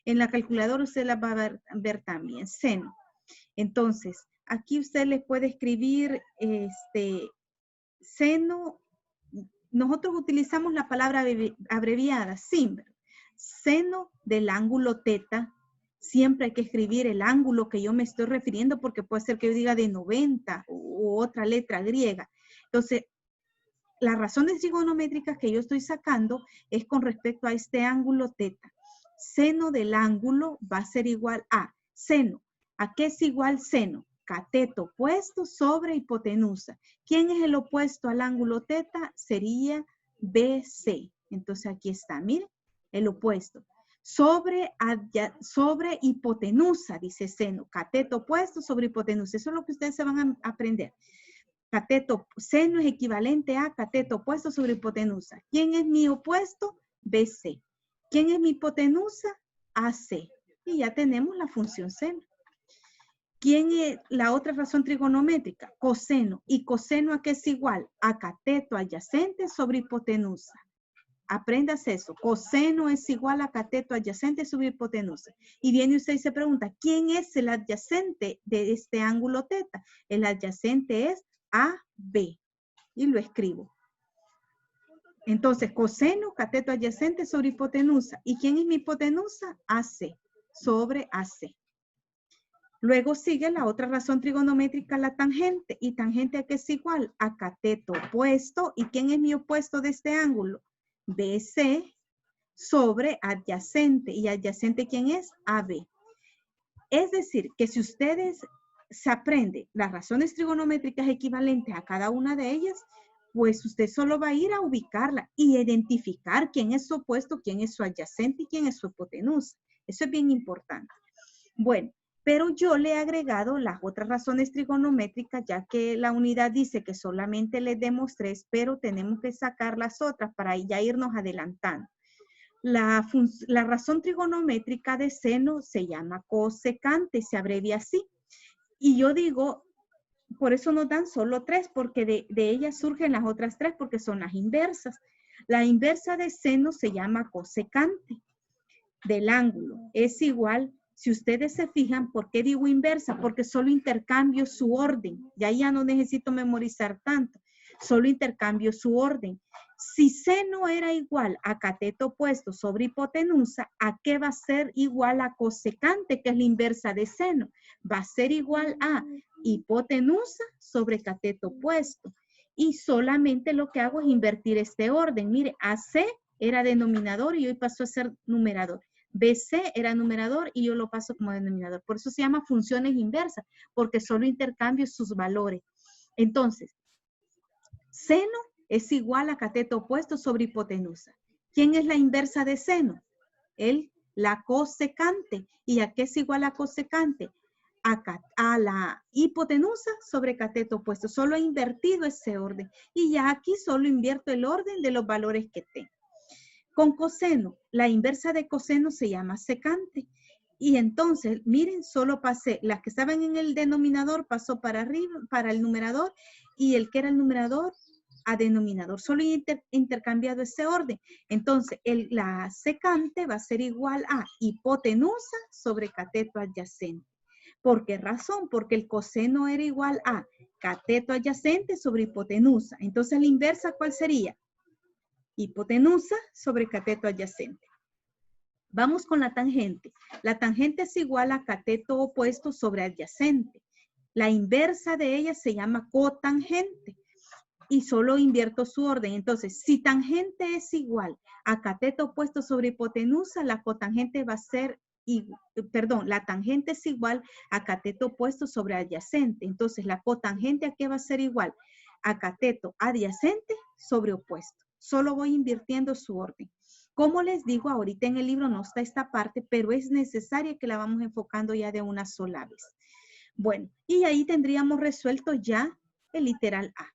En la calculadora usted la va a ver también, seno. Entonces, aquí usted le puede escribir seno. Nosotros utilizamos la palabra abreviada, sin, ¿verdad? Seno del ángulo teta. Siempre hay que escribir el ángulo que yo me estoy refiriendo porque puede ser que yo diga de 90 u otra letra griega. Entonces, las razones trigonométricas que yo estoy sacando es con respecto a este ángulo teta. Seno del ángulo va a ser igual a seno. ¿A qué es igual seno? Cateto opuesto sobre hipotenusa. ¿Quién es el opuesto al ángulo teta? Sería BC. Entonces aquí está, miren, el opuesto. Sobre hipotenusa, dice seno. Cateto opuesto sobre hipotenusa. Eso es lo que ustedes se van a aprender. Seno es equivalente a cateto opuesto sobre hipotenusa. ¿Quién es mi opuesto? BC. ¿Quién es mi hipotenusa? AC. Y ya tenemos la función seno. ¿Quién es la otra razón trigonométrica? Coseno. ¿Y coseno a qué es igual? A cateto adyacente sobre hipotenusa. Aprendas eso. Coseno es igual a cateto adyacente sobre hipotenusa. Y viene usted y se pregunta, ¿quién es el adyacente de este ángulo teta? El adyacente es AB. Y lo escribo. Entonces, coseno, cateto adyacente sobre hipotenusa. ¿Y quién es mi hipotenusa? AC, sobre AC. Luego sigue la otra razón trigonométrica, la tangente. ¿Y tangente a qué es igual? A cateto opuesto. ¿Y quién es mi opuesto de este ángulo? BC sobre adyacente. ¿Y adyacente quién es? AB. Es decir, que si ustedes se aprenden las razones trigonométricas equivalentes a cada una de ellas, pues usted solo va a ir a ubicarla y identificar quién es su opuesto, quién es su adyacente y quién es su hipotenusa. Eso es bien importante. Bueno, pero yo le he agregado las otras razones trigonométricas, ya que la unidad dice que solamente les demos 3, pero tenemos que sacar las otras para ya irnos adelantando. La razón trigonométrica de seno se llama cosecante, se abrevia así. Y yo digo, por eso nos dan solo 3, porque de ellas surgen las otras 3, porque son las inversas. La inversa de seno se llama cosecante del ángulo. Es igual, si ustedes se fijan, ¿por qué digo inversa? Porque solo intercambio su orden. Ya no necesito memorizar tanto. Solo intercambio su orden. Si seno era igual a cateto opuesto sobre hipotenusa, ¿a qué va a ser igual a cosecante, que es la inversa de seno? Va a ser igual a hipotenusa sobre cateto opuesto. Y solamente lo que hago es invertir este orden. Mire, AC era denominador y hoy pasó a ser numerador. BC era numerador y yo lo paso como denominador. Por eso se llama funciones inversas, porque solo intercambio sus valores. Entonces, seno es igual a cateto opuesto sobre hipotenusa. ¿Quién es la inversa de seno? La cosecante. ¿Y a qué es igual a cosecante? A la hipotenusa sobre cateto opuesto. Solo he invertido ese orden. Y ya aquí solo invierto el orden de los valores que tengo. Con coseno, la inversa de coseno se llama secante. Y entonces, miren, solo pasé, las que estaban en el denominador pasó para arriba, para el numerador, y el que era el numerador a denominador. Solo he intercambiado ese orden. Entonces, la secante va a ser igual a hipotenusa sobre cateto adyacente. ¿Por qué razón? Porque el coseno era igual a cateto adyacente sobre hipotenusa. Entonces, la inversa, ¿cuál sería? Hipotenusa sobre cateto adyacente. Vamos con la tangente. La tangente es igual a cateto opuesto sobre adyacente. La inversa de ella se llama cotangente. Y solo invierto su orden. Entonces, si tangente es igual a cateto opuesto sobre hipotenusa, la cotangente va a ser, la tangente es igual a cateto opuesto sobre adyacente. Entonces, la cotangente ¿a qué va a ser igual? A cateto adyacente sobre opuesto. Solo voy invirtiendo su orden. Como les digo, ahorita en el libro no está esta parte, pero es necesaria que la vamos enfocando ya de una sola vez. Bueno, y ahí tendríamos resuelto ya el literal A.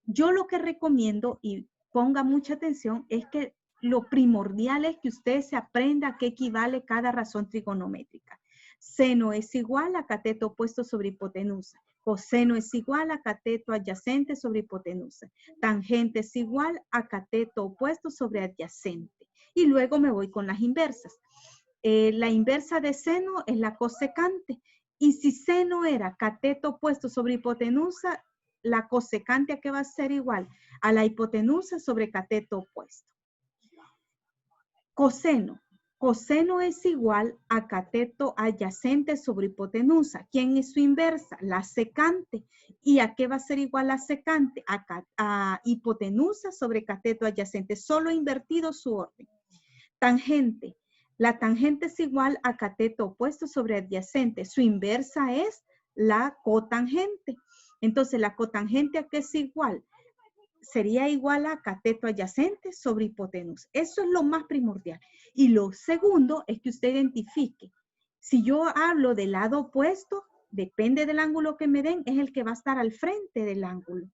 Yo lo que recomiendo, y ponga mucha atención, es que lo primordial es que usted se aprenda a qué equivale cada razón trigonométrica. Seno es igual a cateto opuesto sobre hipotenusa. Coseno es igual a cateto adyacente sobre hipotenusa. Tangente es igual a cateto opuesto sobre adyacente. Y luego me voy con las inversas. La inversa de seno es la cosecante. Y si seno era cateto opuesto sobre hipotenusa, la cosecante ¿a qué va a ser igual? A la hipotenusa sobre cateto opuesto. Coseno. Coseno es igual a cateto adyacente sobre hipotenusa. ¿Quién es su inversa? La secante. ¿Y a qué va a ser igual la secante? A hipotenusa sobre cateto adyacente. Solo he invertido su orden. Tangente. La tangente es igual a cateto opuesto sobre adyacente. Su inversa es la cotangente. Entonces, la cotangente ¿a qué es igual? Sería igual a cateto adyacente sobre hipotenusa. Eso es lo más primordial. Y lo segundo es que usted identifique. Si yo hablo del lado opuesto, depende del ángulo que me den, es el que va a estar al frente del ángulo.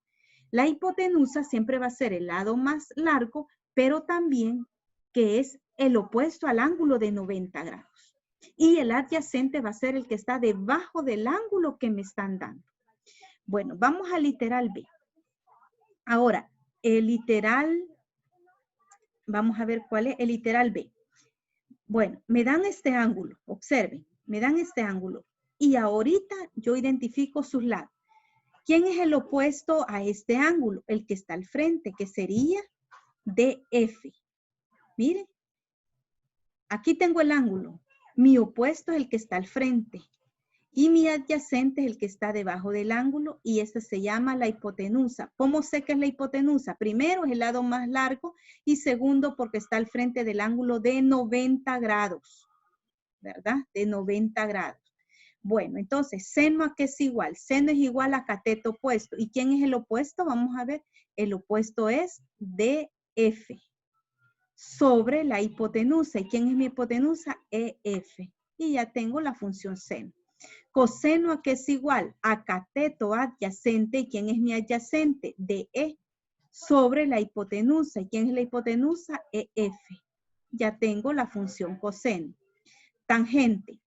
La hipotenusa siempre va a ser el lado más largo, pero también que es el opuesto al ángulo de 90 grados. Y el adyacente va a ser el que está debajo del ángulo que me están dando. Bueno, vamos al literal B. Ahora, el literal, vamos a ver cuál es el literal B. Bueno, me dan este ángulo, observen, me dan este ángulo. Y ahorita yo identifico sus lados. ¿Quién es el opuesto a este ángulo? El que está al frente, que sería DF. Miren, aquí tengo el ángulo. Mi opuesto es el que está al frente. Y mi adyacente es el que está debajo del ángulo y esta se llama la hipotenusa. ¿Cómo sé que es la hipotenusa? Primero es el lado más largo y segundo porque está al frente del ángulo de 90 grados, ¿verdad? De 90 grados. Bueno, entonces, ¿seno a qué es igual? Seno es igual a cateto opuesto. ¿Y quién es el opuesto? Vamos a ver. El opuesto es DF sobre la hipotenusa. ¿Y quién es mi hipotenusa? EF. Y ya tengo la función seno. Coseno a qué es igual a cateto adyacente. ¿Y quién es mi adyacente? DE sobre la hipotenusa. ¿Y quién es la hipotenusa? EF. Ya tengo la función coseno. Tangente.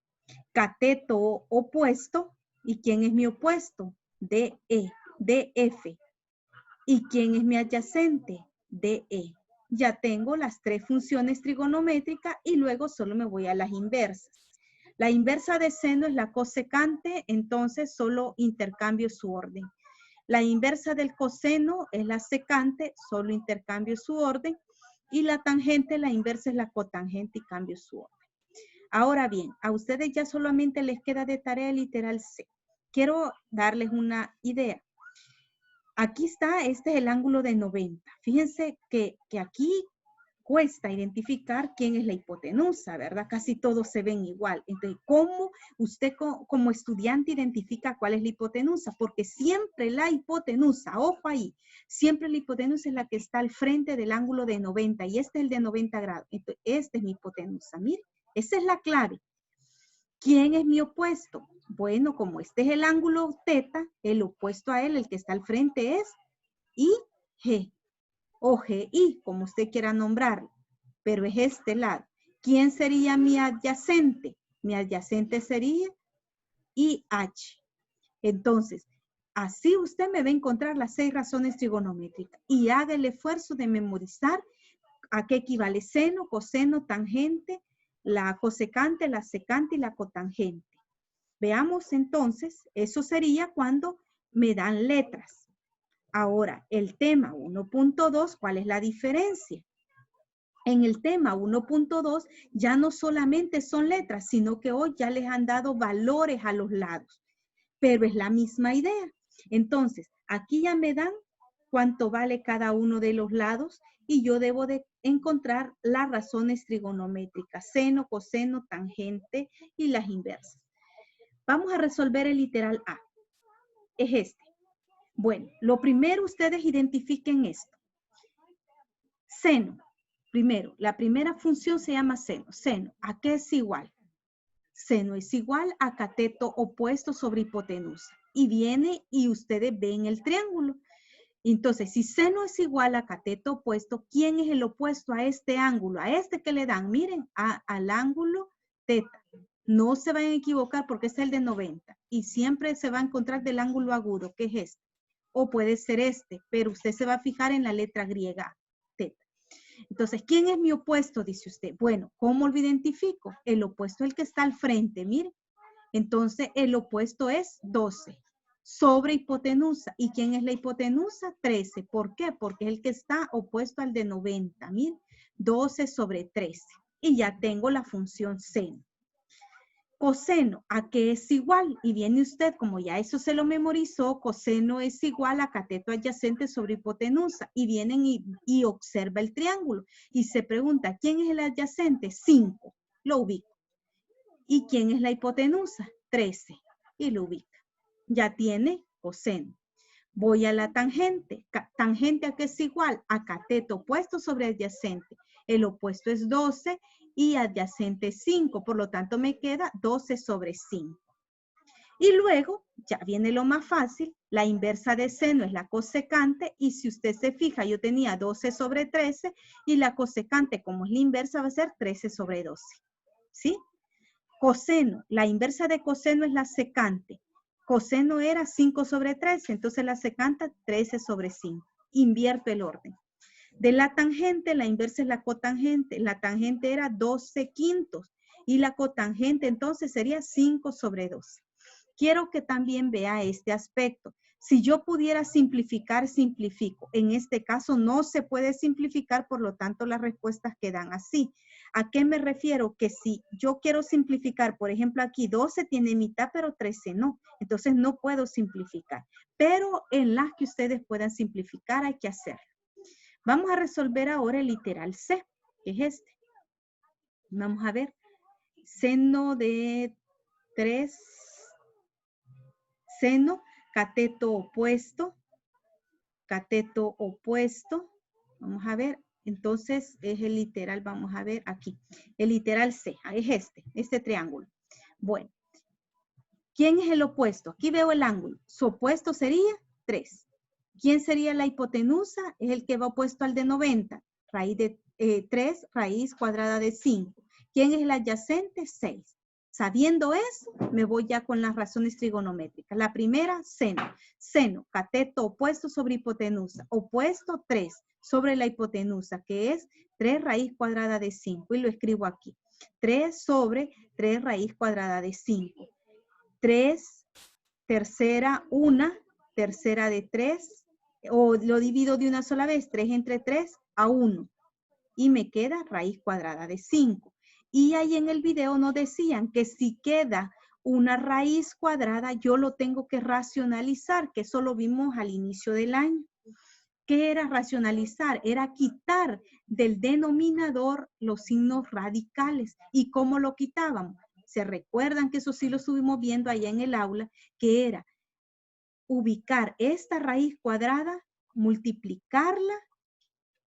Cateto opuesto. ¿Y quién es mi opuesto? DE. DF. ¿Y quién es mi adyacente? DE. Ya tengo las tres funciones trigonométricas y luego solo me voy a las inversas. La inversa de seno es la cosecante, entonces solo intercambio su orden. La inversa del coseno es la secante, solo intercambio su orden. Y la tangente, la inversa es la cotangente y cambio su orden. Ahora bien, a ustedes ya solamente les queda de tarea el literal C. Quiero darles una idea. Aquí está, este es el ángulo de 90. Fíjense que aquí cuesta identificar quién es la hipotenusa, ¿verdad? Casi todos se ven igual. Entonces, ¿cómo usted como estudiante identifica cuál es la hipotenusa? Porque siempre la hipotenusa, ojo ahí, siempre la hipotenusa es la que está al frente del ángulo de 90 y este es el de 90 grados. Entonces, esta es mi hipotenusa. Mire, esa es la clave. ¿Quién es mi opuesto? Bueno, como este es el ángulo teta, el opuesto a él, el que está al frente es IG. O GI, como usted quiera nombrarlo, pero es este lado. ¿Quién sería mi adyacente? Mi adyacente sería IH. Entonces, así usted me va a encontrar las 6 razones trigonométricas y haga el esfuerzo de memorizar a qué equivale seno, coseno, tangente, la cosecante, la secante y la cotangente. Veamos entonces, eso sería cuando me dan letras. Ahora, el tema 1.2, ¿cuál es la diferencia? En el tema 1.2 ya no solamente son letras, sino que hoy ya les han dado valores a los lados, pero es la misma idea. Entonces, aquí ya me dan cuánto vale cada uno de los lados y yo debo de encontrar las razones trigonométricas, seno, coseno, tangente y las inversas. Vamos a resolver el literal A. Es este. Bueno, lo primero ustedes identifiquen esto. Seno. Primero, la primera función se llama seno. Seno, ¿a qué es igual? Seno es igual a cateto opuesto sobre hipotenusa. Y viene y ustedes ven el triángulo. Entonces, si seno es igual a cateto opuesto, ¿quién es el opuesto a este ángulo? A este que le dan, miren, al ángulo teta. No se vayan a equivocar porque es el de 90. Y siempre se va a encontrar del ángulo agudo, que es este. O puede ser este, pero usted se va a fijar en la letra griega, teta. Entonces, ¿quién es mi opuesto? Dice usted. Bueno, ¿cómo lo identifico? El opuesto es el que está al frente, mire. Entonces, el opuesto es 12 sobre hipotenusa. ¿Y quién es la hipotenusa? 13. ¿Por qué? Porque es el que está opuesto al de 90, mire. 12 sobre 13. Y ya tengo la función seno. Coseno, ¿a qué es igual? Y viene usted, como ya eso se lo memorizó, coseno es igual a cateto adyacente sobre hipotenusa. Y vienen y observa el triángulo. Y se pregunta, ¿quién es el adyacente? 5. Lo ubico. ¿Y quién es la hipotenusa? 13. Y lo ubica. Ya tiene coseno. Voy a la tangente. ¿Tangente a qué es igual? A cateto opuesto sobre adyacente. El opuesto es 12 y adyacente 5. Por lo tanto, me queda 12 sobre 5. Y luego, ya viene lo más fácil. La inversa de seno es la cosecante. Y si usted se fija, yo tenía 12 sobre 13. Y la cosecante, como es la inversa, va a ser 13 sobre 12. ¿Sí? Coseno. La inversa de coseno es la secante. Coseno era 5 sobre 13, entonces la secante 13 sobre 5. Invierto el orden. De la tangente, la inversa es la cotangente. La tangente era 12 quintos y la cotangente entonces sería 5 sobre 12. Quiero que también vea este aspecto. Si yo pudiera simplificar, simplifico. En este caso no se puede simplificar, por lo tanto las respuestas quedan así. ¿A qué me refiero? Que si yo quiero simplificar, por ejemplo, aquí 12 tiene mitad, pero 13 no. Entonces no puedo simplificar. Pero en las que ustedes puedan simplificar hay que hacerlo. Vamos a resolver ahora el literal C, que es este. Vamos a ver. Seno de 3, seno, cateto opuesto, vamos a ver, entonces es el literal, vamos a ver aquí, el literal C, es este triángulo. Bueno, ¿quién es el opuesto? Aquí veo el ángulo, su opuesto sería 3. ¿Quién sería la hipotenusa? Es el que va opuesto al de 90, raíz de 3, raíz cuadrada de 5. ¿Quién es el adyacente? 6. Sabiendo eso, me voy ya con las razones trigonométricas. La primera, seno. Seno, cateto opuesto sobre hipotenusa. Opuesto 3 sobre la hipotenusa, que es 3 raíz cuadrada de 5. Y lo escribo aquí. 3 sobre 3 raíz cuadrada de 5. 3 tercera, 1 tercera de 3. O lo divido de una sola vez. 3 entre 3 a 1. Y me queda raíz cuadrada de 5. Y ahí en el video nos decían que si queda una raíz cuadrada, yo lo tengo que racionalizar, que eso lo vimos al inicio del año. ¿Qué era racionalizar? Era quitar del denominador los signos radicales. ¿Y cómo lo quitábamos? ¿Se recuerdan que eso sí lo estuvimos viendo allá en el aula? Que era ubicar esta raíz cuadrada, multiplicarla,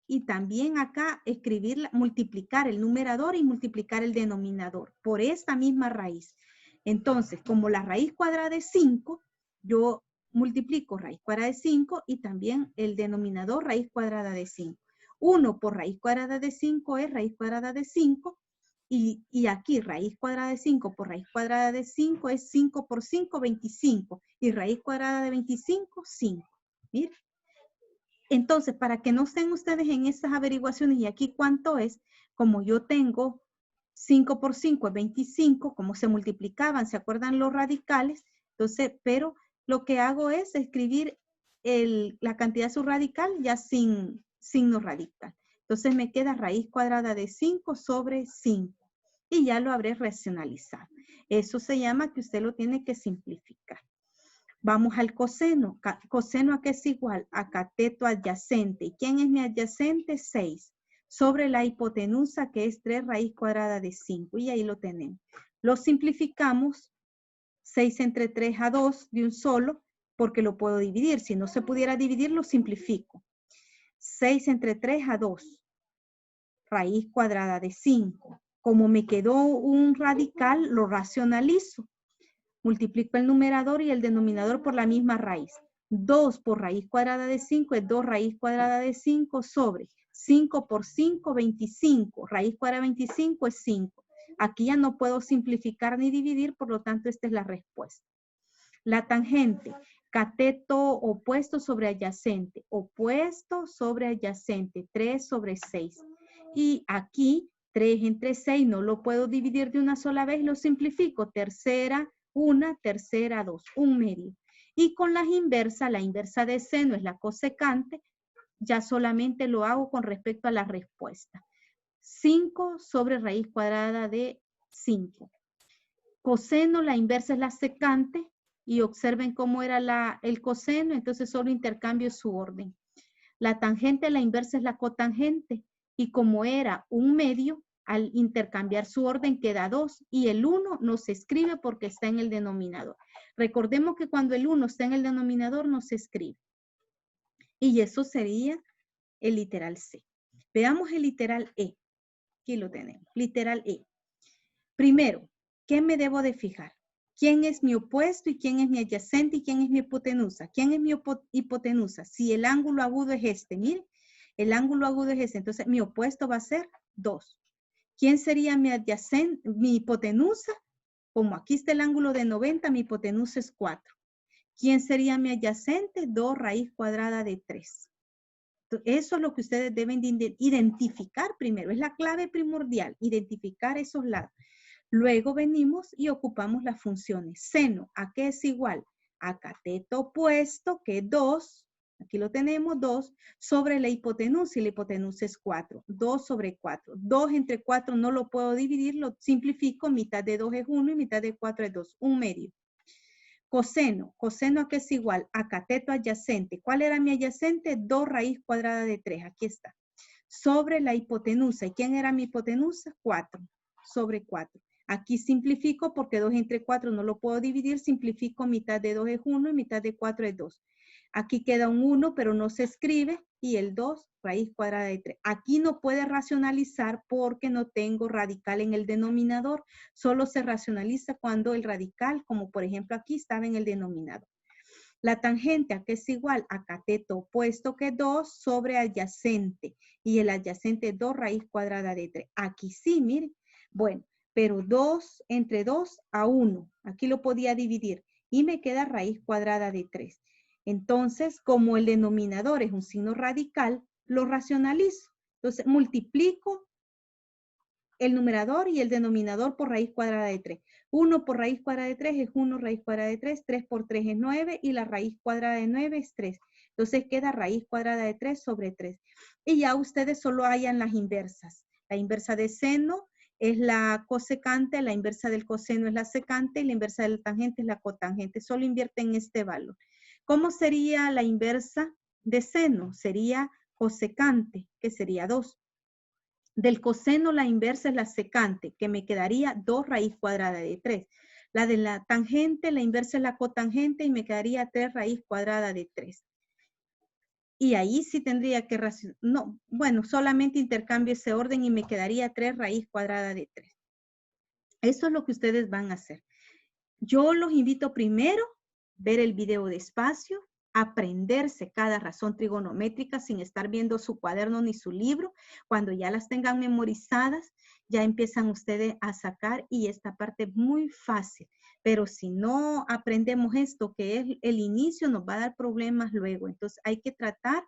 y también acá escribirla, multiplicar el numerador y multiplicar el denominador por esta misma raíz. Entonces, como la raíz cuadrada de 5, yo multiplico raíz cuadrada de 5 y también el denominador raíz cuadrada de 5. 1 por raíz cuadrada de 5 es raíz cuadrada de 5 y aquí raíz cuadrada de 5 por raíz cuadrada de 5 es 5 por 5, 25 y raíz cuadrada de 25, 5. Miren. Entonces, para que no estén ustedes en esas averiguaciones, y aquí cuánto es, como yo tengo 5 por 5 es 25, como se multiplicaban, ¿se acuerdan los radicales? Entonces, pero lo que hago es escribir la cantidad subradical ya sin signo radical. Entonces me queda raíz cuadrada de 5 sobre 5. Y ya lo habré racionalizado. Eso se llama que usted lo tiene que simplificar. Vamos al coseno. ¿Coseno a qué es igual? A cateto adyacente. ¿Y quién es mi adyacente? 6. Sobre la hipotenusa, que es 3 raíz cuadrada de 5. Y ahí lo tenemos. Lo simplificamos. 6 entre 3 a 2 de un solo, porque lo puedo dividir. Si no se pudiera dividir, lo simplifico. 6 entre 3 a 2. Raíz cuadrada de 5. Como me quedó un radical, lo racionalizo. Multiplico el numerador y el denominador por la misma raíz. 2 por raíz cuadrada de 5 es 2 raíz cuadrada de 5 sobre 5 por 5, 25. Raíz cuadrada de 25 es 5. Aquí ya no puedo simplificar ni dividir, por lo tanto esta es la respuesta. La tangente, cateto opuesto sobre adyacente. Opuesto sobre adyacente, 3 sobre 6. Y aquí 3 entre 6 no lo puedo dividir de una sola vez, lo simplifico. Tercera, 1, tercera, 2, 1 medio. Y con las inversas, la inversa de seno es la cosecante, ya solamente lo hago con respecto a la respuesta. 5 sobre raíz cuadrada de 5. Coseno, la inversa es la secante, y observen cómo era el coseno, entonces solo intercambio su orden. La tangente, la inversa es la cotangente, y como era un medio, al intercambiar su orden queda 2 y el 1 no se escribe porque está en el denominador. Recordemos que cuando el 1 está en el denominador no se escribe. Y eso sería el literal C. Veamos el literal E. Aquí lo tenemos. Literal E. Primero, ¿qué me debo de fijar? ¿Quién es mi opuesto y quién es mi adyacente y quién es mi hipotenusa? ¿Quién es mi hipotenusa? Si el ángulo agudo es este, miren, el ángulo agudo es este, entonces mi opuesto va a ser 2. ¿Quién sería mi adyacente, mi hipotenusa? Como aquí está el ángulo de 90, mi hipotenusa es 4. ¿Quién sería mi adyacente? 2 raíz cuadrada de 3. Eso es lo que ustedes deben de identificar primero. Es la clave primordial, identificar esos lados. Luego venimos y ocupamos las funciones. Seno, ¿a qué es igual? a cateto opuesto, que es 2, aquí lo tenemos, 2, sobre la hipotenusa, y la hipotenusa es 4, 2 sobre 4. 2 entre 4 no lo puedo dividir, lo simplifico, mitad de 2 es 1 y mitad de 4 es 2, 1 medio. Coseno, coseno a qué es igual, a cateto adyacente. ¿Cuál era mi adyacente? 2 raíz cuadrada de 3, aquí está. Sobre la hipotenusa, ¿y quién era mi hipotenusa? 4, sobre 4. Aquí simplifico porque 2 entre 4 no lo puedo dividir, simplifico, mitad de 2 es 1 y mitad de 4 es 2. Aquí queda un 1, pero no se escribe, y el 2, raíz cuadrada de 3. Aquí no puede racionalizar porque no tengo radical en el denominador. Solo se racionaliza cuando el radical, como por ejemplo aquí, estaba en el denominador. La tangente, ¿a qué es igual? A cateto opuesto, que 2 sobre adyacente. Y el adyacente es 2 raíz cuadrada de 3. Aquí sí, miren. Bueno, pero 2 entre 2 a 1. Aquí lo podía dividir. Y me queda raíz cuadrada de 3. Entonces, como el denominador es un signo radical, lo racionalizo. Entonces, multiplico el numerador y el denominador por raíz cuadrada de 3. 1 por raíz cuadrada de 3 es 1 raíz cuadrada de 3, 3 por 3 es 9 y la raíz cuadrada de 9 es 3. Entonces queda raíz cuadrada de 3 sobre 3. Y ya ustedes solo hallan las inversas. La inversa de seno es la cosecante, la inversa del coseno es la secante y la inversa del tangente es la cotangente. Solo invierten este valor. ¿Cómo sería la inversa de seno? Sería cosecante, que sería 2. Del coseno la inversa es la secante, que me quedaría 2 raíz cuadrada de 3. La de la tangente, la inversa es la cotangente y me quedaría 3 raíz cuadrada de 3. Y ahí sí tendría que no, bueno, solamente intercambio ese orden y me quedaría 3 raíz cuadrada de 3. Eso es lo que ustedes van a hacer. Yo los invito primero a ver el video despacio, aprenderse cada razón trigonométrica sin estar viendo su cuaderno ni su libro. Cuando ya las tengan memorizadas, ya empiezan ustedes a sacar y esta parte es muy fácil. Pero si no aprendemos esto, que es el inicio, nos va a dar problemas luego. Entonces hay que tratar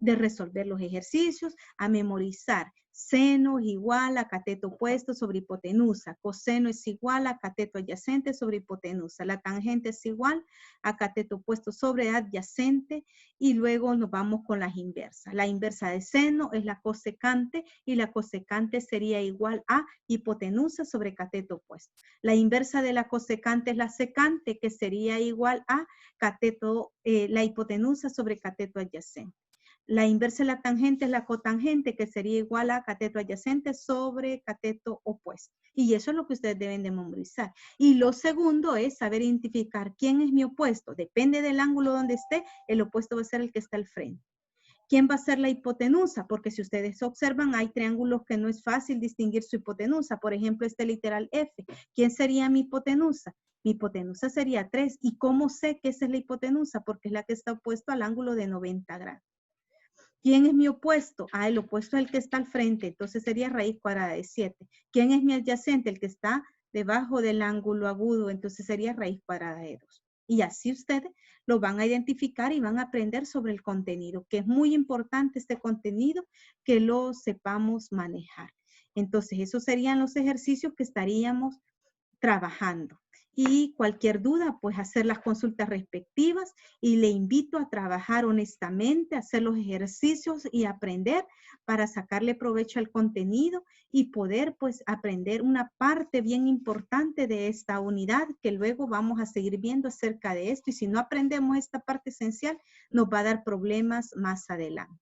de resolver los ejercicios, a memorizar. Seno es igual a cateto opuesto sobre hipotenusa. Coseno es igual a cateto adyacente sobre hipotenusa. La tangente es igual a cateto opuesto sobre adyacente. Y luego nos vamos con las inversas. La inversa de seno es la cosecante y la cosecante sería igual a hipotenusa sobre cateto opuesto. La inversa de la cosecante es la secante, que sería igual a cateto, la hipotenusa sobre cateto adyacente. La inversa de la tangente es la cotangente, que sería igual a cateto adyacente sobre cateto opuesto. Y eso es lo que ustedes deben de memorizar. Y lo segundo es saber identificar quién es mi opuesto. Depende del ángulo donde esté, el opuesto va a ser el que está al frente. ¿Quién va a ser la hipotenusa? Porque si ustedes observan, hay triángulos que no es fácil distinguir su hipotenusa. Por ejemplo, este literal F. ¿Quién sería mi hipotenusa? Mi hipotenusa sería 3. ¿Y cómo sé que esa es la hipotenusa? Porque es la que está opuesto al ángulo de 90 grados. ¿Quién es mi opuesto? Ah, el opuesto es el que está al frente, entonces sería raíz cuadrada de 7. ¿Quién es mi adyacente? El que está debajo del ángulo agudo, entonces sería raíz cuadrada de 2. Y así ustedes lo van a identificar y van a aprender sobre el contenido, que es muy importante este contenido, que lo sepamos manejar. Entonces, esos serían los ejercicios que estaríamos trabajando. Y cualquier duda, pues hacer las consultas respectivas y le invito a trabajar honestamente, hacer los ejercicios y aprender para sacarle provecho al contenido y poder pues aprender una parte bien importante de esta unidad que luego vamos a seguir viendo acerca de esto y si no aprendemos esta parte esencial nos va a dar problemas más adelante.